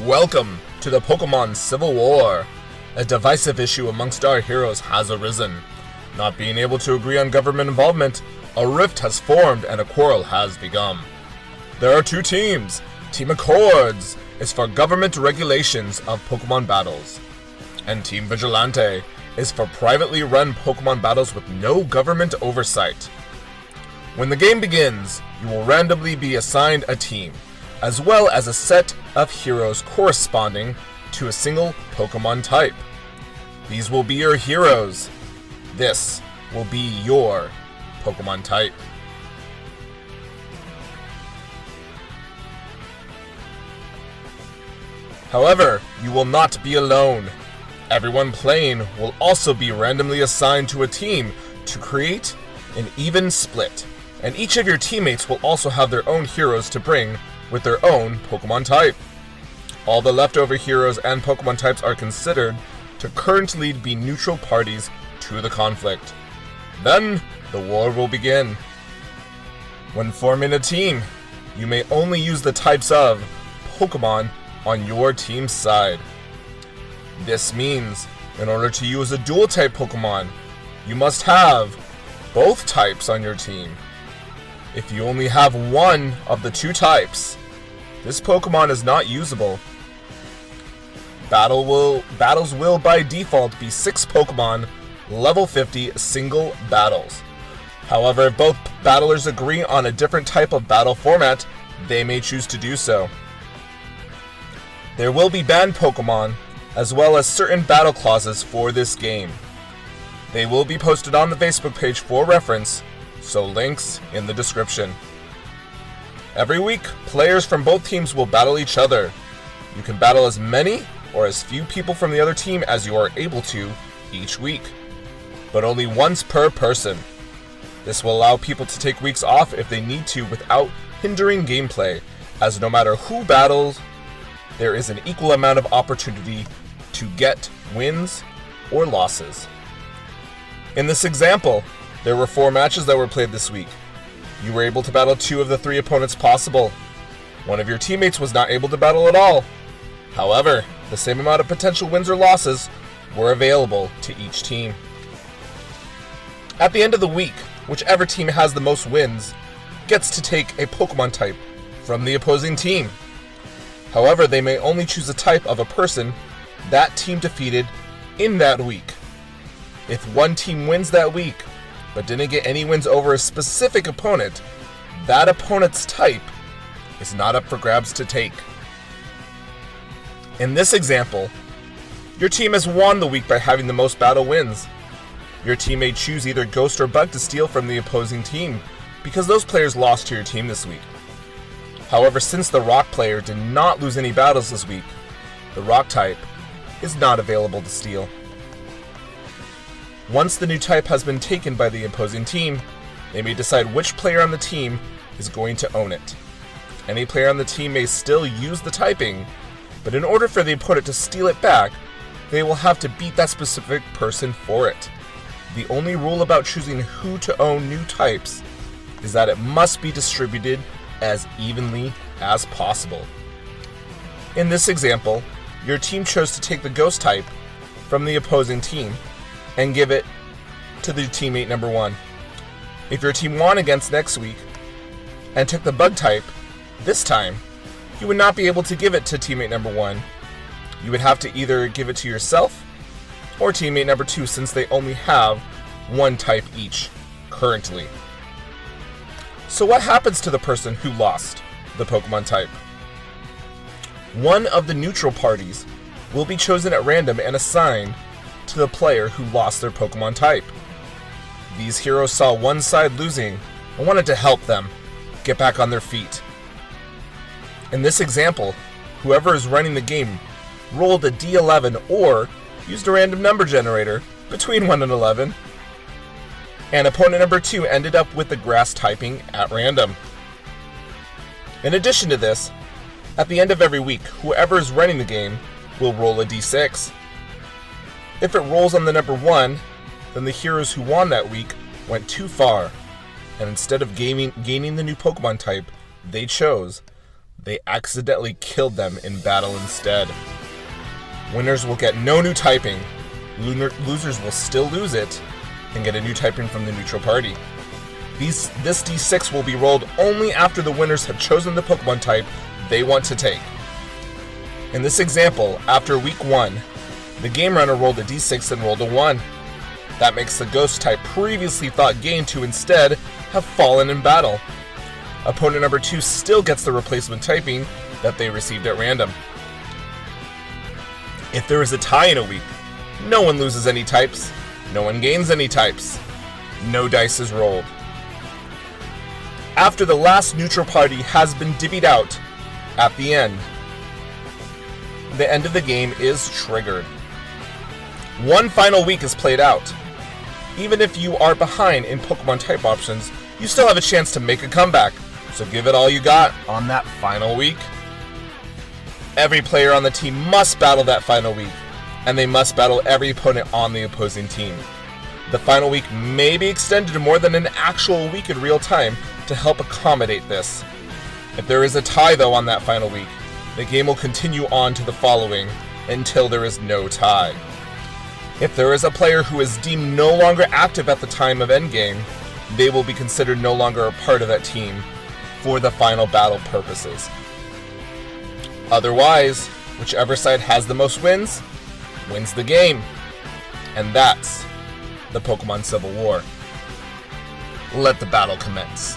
Welcome to the Pokemon Civil War. A divisive issue amongst our heroes has arisen. Not being able to agree on government involvement, a rift has formed and a quarrel has begun. There are two teams. Team Accords is for government regulations of Pokemon battles, and Team Vigilante is for privately run Pokemon battles with no government oversight. When the game begins, you will randomly be assigned a team, as well as a set of heroes corresponding to a single Pokemon type. These will be your heroes. This will be your Pokemon type. However, you will not be alone. Everyone playing will also be randomly assigned to a team to create an even split, and each of your teammates will also have their own heroes to bring with their own Pokemon type. All the leftover heroes and Pokemon types are considered to currently be neutral parties to the conflict. Then, the war will begin. When forming a team, you may only use the types of Pokemon on your team's side. This means, in order to use a dual-type Pokemon, you must have both types on your team. If you only have one of the two types, this Pokemon is not usable. Battles will by default be 6 Pokemon, level 50 single battles. However, if both battlers agree on a different type of battle format, they may choose to do so. There will be banned Pokemon, as well as certain battle clauses for this game. They will be posted on the Facebook page for reference, so links in the description. Every week, players from both teams will battle each other. You can battle as many or as few people from the other team as you are able to each week, but only once per person. This will allow people to take weeks off if they need to without hindering gameplay, as no matter who battles, there is an equal amount of opportunity to get wins or losses. In this example, there were 4 matches that were played this week. You were able to battle 2 of the 3 opponents possible. One of your teammates was not able to battle at all. However, the same amount of potential wins or losses were available to each team. At the end of the week, whichever team has the most wins gets to take a Pokemon type from the opposing team. However, they may only choose a type of a person that team defeated in that week. If one team wins that week, but didn't get any wins over a specific opponent, that opponent's type is not up for grabs to take. In this example, your team has won the week by having the most battle wins. Your team may choose either Ghost or Bug to steal from the opposing team, because those players lost to your team this week. However, since the Rock player did not lose any battles this week, the Rock type is not available to steal. Once the new type has been taken by the opposing team, they may decide which player on the team is going to own it. Any player on the team may still use the typing, but in order for the opponent to steal it back, they will have to beat that specific person for it. The only rule about choosing who to own new types is that it must be distributed as evenly as possible. In this example, your team chose to take the Ghost type from the opposing team and give it to the teammate number 1. If your team won against next week and took the Bug type this time, you would not be able to give it to teammate number 1. You would have to either give it to yourself or teammate number 2, since they only have one type each currently. So what happens to the person who lost the Pokemon type? One of the neutral parties will be chosen at random and assigned to the player who lost their Pokemon type. These heroes saw one side losing and wanted to help them get back on their feet. In this example, whoever is running the game rolled a D11 or used a random number generator between 1 and 11, and opponent number 2 ended up with the grass typing at random. In addition to this, at the end of every week, whoever is running the game will roll a D6. If it rolls on the number 1, then the heroes who won that week went too far, and instead of gaining the new Pokemon type they chose, they accidentally killed them in battle instead. Winners will get no new typing, losers will still lose it, and get a new typing from the neutral party. This D6 will be rolled only after the winners have chosen the Pokemon type they want to take. In this example, after week 1, the game runner rolled a D6 and rolled a 1. That makes the ghost type previously thought gained to instead have fallen in battle. Opponent number 2 still gets the replacement typing that they received at random. If there is a tie in a week, no one loses any types, no one gains any types, no dice is rolled. After the last neutral party has been divvied out, at the end of the game is triggered. One final week is played out. Even if you are behind in Pokemon type options, you still have a chance to make a comeback, so give it all you got on that final week. Every player on the team must battle that final week, and they must battle every opponent on the opposing team. The final week may be extended to more than an actual week in real time to help accommodate this. If there is a tie though on that final week, the game will continue on to the following until there is no tie. If there is a player who is deemed no longer active at the time of endgame, they will be considered no longer a part of that team for the final battle purposes. Otherwise, whichever side has the most wins the game. And that's the Pokemon Civil War. Let the battle commence.